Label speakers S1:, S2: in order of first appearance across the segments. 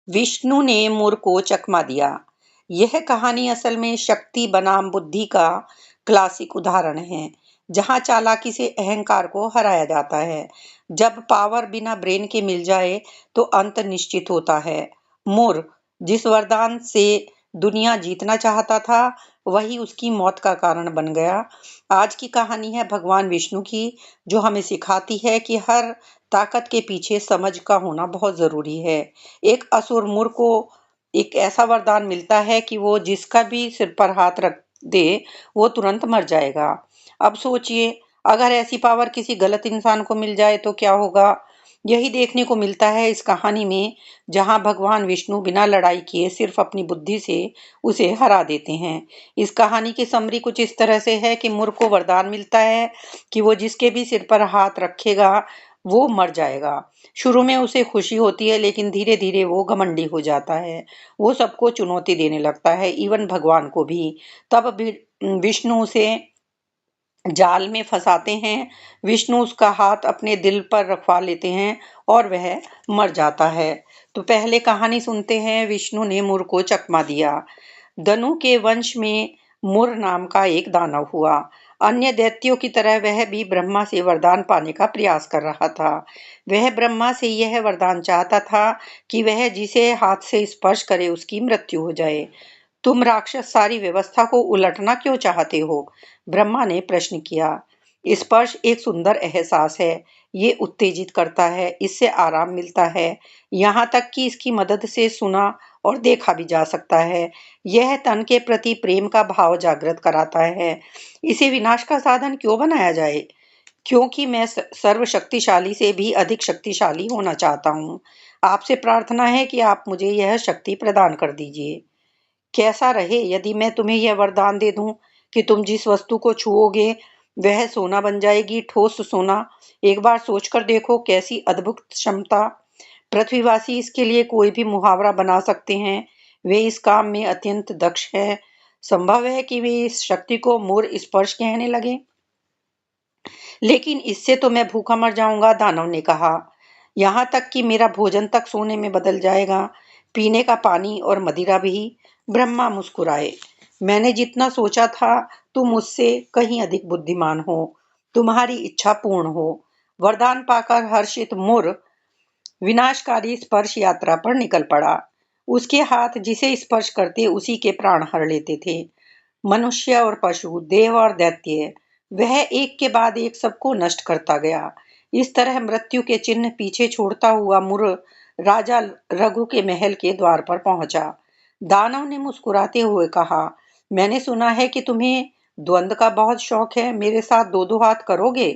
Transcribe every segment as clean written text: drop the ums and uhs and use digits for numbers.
S1: विष्णु ने मुर को चकमा दिया। यह कहानी असल में शक्ति बनाम बुद्धि का क्लासिक उदाहरण है, जहां चालाकी से अहंकार को हराया जाता है। जब पावर बिना ब्रेन के मिल जाए तो अंत निश्चित होता है। मुर जिस वरदान से दुनिया जीतना चाहता था, वही उसकी मौत का कारण बन गया। आज की कहानी है भगवान विष्णु की, जो हमें सिखाती है कि हर ताकत के पीछे समझ का होना बहुत जरूरी है। एक असुर मुर को एक ऐसा वरदान मिलता है कि वो जिसका भी सिर पर हाथ रख दे, वो तुरंत मर जाएगा। अब सोचिए, अगर ऐसी पावर किसी गलत इंसान को मिल जाए तो क्या होगा। यही देखने को मिलता है इस कहानी में, जहां भगवान विष्णु बिना लड़ाई किए सिर्फ अपनी बुद्धि से उसे हरा देते हैं। इस कहानी की समरी कुछ इस तरह से है कि मुर को वरदान मिलता है कि वो जिसके भी सिर पर हाथ रखेगा वो मर जाएगा। शुरू में उसे खुशी होती है, लेकिन धीरे धीरे वो घमंडी हो जाता है। वो सबको चुनौती देने लगता है, इवन भगवान को भी। तब विष्णु उसे जाल में फंसाते हैं। विष्णु उसका हाथ अपने दिल पर रखवा लेते हैं और वह मर जाता है। तो पहले कहानी सुनते हैं, विष्णु ने मुर को चकमा दिया। दनु के वंश में मुर नाम का एक दानव हुआ। अन्य दैत्यों की तरह वह भी ब्रह्मा से वरदान पाने का प्रयास कर रहा था। वह ब्रह्मा से यह वरदान चाहता था कि वह जिसे हाथ से स्पर्श करे उसकी मृत्यु हो जाए। तुम राक्षस सारी व्यवस्था को उलटना क्यों चाहते हो? ब्रह्मा ने प्रश्न किया। स्पर्श एक सुंदर एहसास है। ये उत्तेजित करता है, इससे आराम मिलता है। यहाँ तक कि इसकी मदद से सुना और देखा भी जा सकता है। यह तन के प्रति प्रेम का भाव जागृत कराता है। इसे विनाश का साधन क्यों बनाया जाए? क्योंकि मैं सर्वशक्तिशाली से भी अधिक शक्तिशाली होना चाहता हूँ। आपसे प्रार्थना है कि आप मुझे यह शक्ति प्रदान कर दीजिए। कैसा रहे यदि मैं तुम्हें यह वरदान दे दूं कि तुम जिस वस्तु को छुओगे वह सोना बन जाएगी, ठोस सोना। एक बार सोचकर देखो, कैसी अद्भुत क्षमता। पृथ्वीवासी इसके लिए कोई भी मुहावरा बना सकते हैं। वे इस काम में अत्यंत दक्ष हैं। संभव है कि वे इस शक्ति को मूर स्पर्श कहने लगे। लेकिन इससे तो मैं भूखा मर जाऊंगा, दानव ने कहा। यहाँ तक कि मेरा भोजन तक सोने में बदल जाएगा, पीने का पानी और मदिरा भी। ब्रह्मा मुस्कुराए। मैंने जितना सोचा था, तुम मुझसे कहीं अधिक बुद्धिमान हो। तुम्हारी इच्छा पूर्ण हो। वरदान पाकर हर्षित मुर विनाशकारी स्पर्श यात्रा पर निकल पड़ा। उसके हाथ जिसे स्पर्श करते उसी के प्राण हर लेते थे। मनुष्य और पशु, देव और दैत्य, वह एक के बाद एक सबको नष्ट करता गया। इस तरह मृत्यु के चिन्ह पीछे छोड़ता हुआ मुर राजा रघु के महल के द्वार पर पहुंचा। दानव ने मुस्कुराते हुए कहा, मैंने सुना है कि तुम्हें द्वंद्व का बहुत शौक है। मेरे साथ दो दो हाथ करोगे?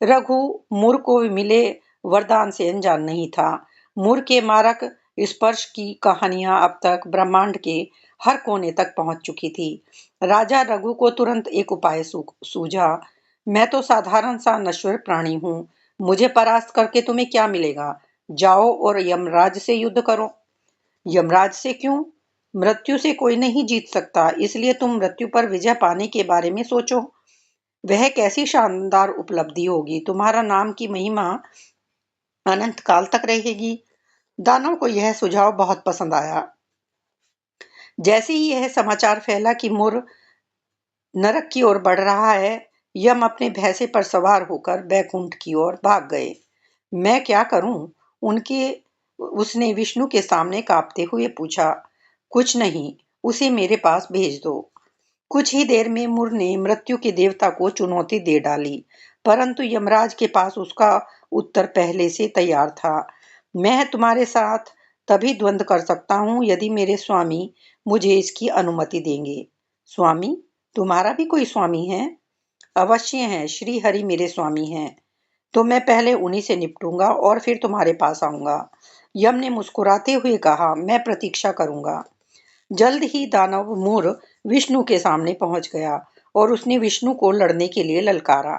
S1: रघु मुर को मिले वरदान से अनजान नहीं था। मुर के मारक स्पर्श की कहानियां अब तक ब्रह्मांड के हर कोने तक पहुंच चुकी थी। राजा रघु को तुरंत एक उपाय सूझा। मैं तो साधारण सा नश्वर प्राणी हूँ। मुझे परास्त करके तुम्हें क्या मिलेगा? जाओ और यमराज से युद्ध करो। यमराज से क्यों? मृत्यु से कोई नहीं जीत सकता, इसलिए तुम मृत्यु पर विजय पाने के बारे में सोचो। वह कैसी शानदार उपलब्धि होगी। तुम्हारा नाम की महिमा अनंत काल तक रहेगी। दानव को यह सुझाव बहुत पसंद आया। जैसे ही यह समाचार फैला कि मुर नरक की ओर बढ़ रहा है, यम अपने भैंसे पर सवार होकर बैकुंठ की ओर भाग गए। मैं क्या करूं? उनके उसने विष्णु के सामने कांपते हुए पूछा। कुछ नहीं, उसे मेरे पास भेज दो। कुछ ही देर में मुर ने मृत्यु के देवता को चुनौती दे डाली, परंतु यमराज के पास उसका उत्तर पहले से तैयार था। मैं तुम्हारे साथ तभी द्वंद्व कर सकता हूँ यदि मेरे स्वामी मुझे इसकी अनुमति देंगे। स्वामी? तुम्हारा भी कोई स्वामी है? अवश्य है, श्री हरि मेरे स्वामी हैं। तो मैं पहले उन्हीं से निपटूंगा और फिर तुम्हारे पास आऊंगा। यम ने मुस्कुराते हुए कहा, मैं प्रतीक्षा करूंगा। जल्द ही दानव मुर विष्णु के सामने पहुंच गया और उसने विष्णु को लड़ने के लिए ललकारा।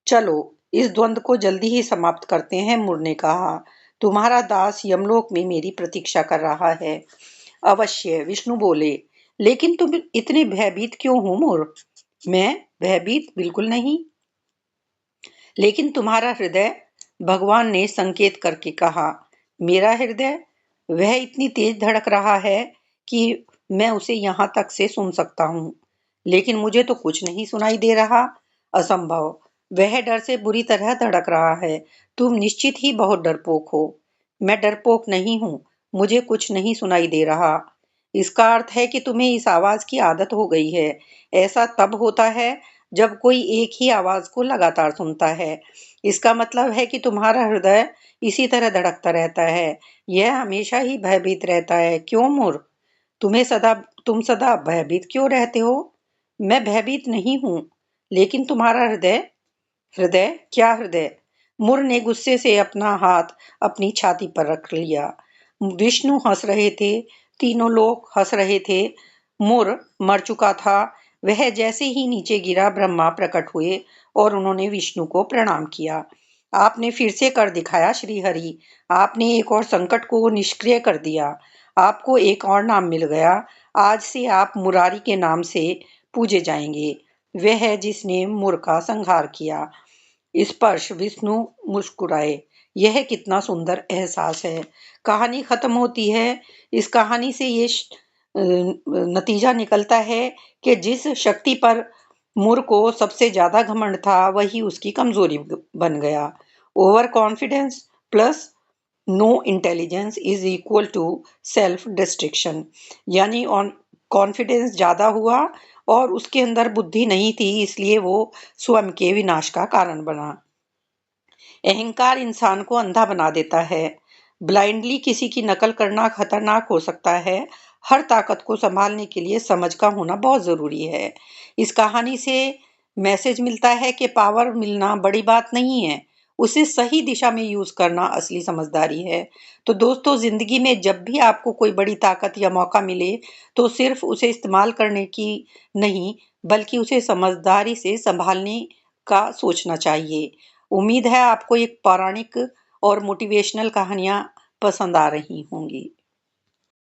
S1: चलो, इस द्वंद्व को जल्दी ही समाप्त करते हैं, मुर ने कहा। तुम्हारा दास यमलोक में मेरी प्रतीक्षा कर रहा है। अवश्य, विष्णु बोले। लेकिन तुम इतने भयभीत क्यों हो मुर? मैं भयभीत बिल्कुल नहीं, लेकिन तुम्हारा हृदय, भगवान ने संकेत करके कहा। मेरा हृदय? वह इतनी तेज धड़क रहा है कि मैं उसे यहाँ तक से सुन सकता हूँ, लेकिन मुझे तो कुछ नहीं सुनाई दे रहा। असंभव। वह डर से बुरी तरह धड़क रहा है। तुम निश्चित ही बहुत डरपोक हो। मैं डरपोक नहीं हूँ। मुझे कुछ नहीं सुनाई दे रहा। इसका अर्थ है कि तुम्हें इस आवाज की आदत हो गई है। ऐसा तब होता है जब कोई एक ही आवाज को लगातार सुनता है। इसका मतलब है कि तुम्हारा हृदय इसी तरह धड़कता रहता है। यह हमेशा ही भयभीत रहता है। क्यों मूर्ख? तुम्हें सदा तुम सदा भयभीत क्यों रहते हो? मैं भयभीत नहीं हूँ, लेकिन तुम्हारा हृदय हृदय क्या हृदय? मुर ने गुस्से से अपना हाथ अपनी छाती पर रख लिया। विष्णु हंस रहे थे। तीनों लोग हंस रहे थे। मुर मर चुका था। वह जैसे ही नीचे गिरा, ब्रह्मा प्रकट हुए और उन्होंने विष्णु को प्रणाम किया। आपने फिर से कर दिखाया श्रीहरि। आपने एक और संकट को निष्क्रिय कर दिया। आपको एक और नाम मिल गया। आज से आप मुरारी के नाम से पूजे जाएंगे। वह है जिसने मुर का संहार किया। स्पर्श। विष्णु मुस्कुराए। यह कितना सुंदर एहसास है। कहानी खत्म होती है। इस कहानी से नतीजा निकलता है कि जिस शक्ति पर मुर को सबसे ज्यादा घमंड था, वही उसकी कमजोरी बन गया। Over confidence plus no intelligence is equal to self destruction. यानी ऑन कॉन्फिडेंस ज्यादा हुआ और उसके अंदर बुद्धि नहीं थी, इसलिए वो स्वयं के विनाश का कारण बना। अहंकार इंसान को अंधा बना देता है। ब्लाइंडली किसी की नकल करना खतरनाक हो सकता है। हर ताकत को संभालने के लिए समझ का होना बहुत जरूरी है। इस कहानी से मैसेज मिलता है कि पावर मिलना बड़ी बात नहीं है, उसे सही दिशा में यूज करना असली समझदारी है। तो दोस्तों, जिंदगी में जब भी आपको कोई बड़ी ताकत या मौका मिले, तो सिर्फ उसे इस्तेमाल करने की नहीं, बल्कि उसे समझदारी से संभालने का सोचना चाहिए। उम्मीद है आपको एक पौराणिक और मोटिवेशनल कहानियाँ पसंद आ रही होंगी।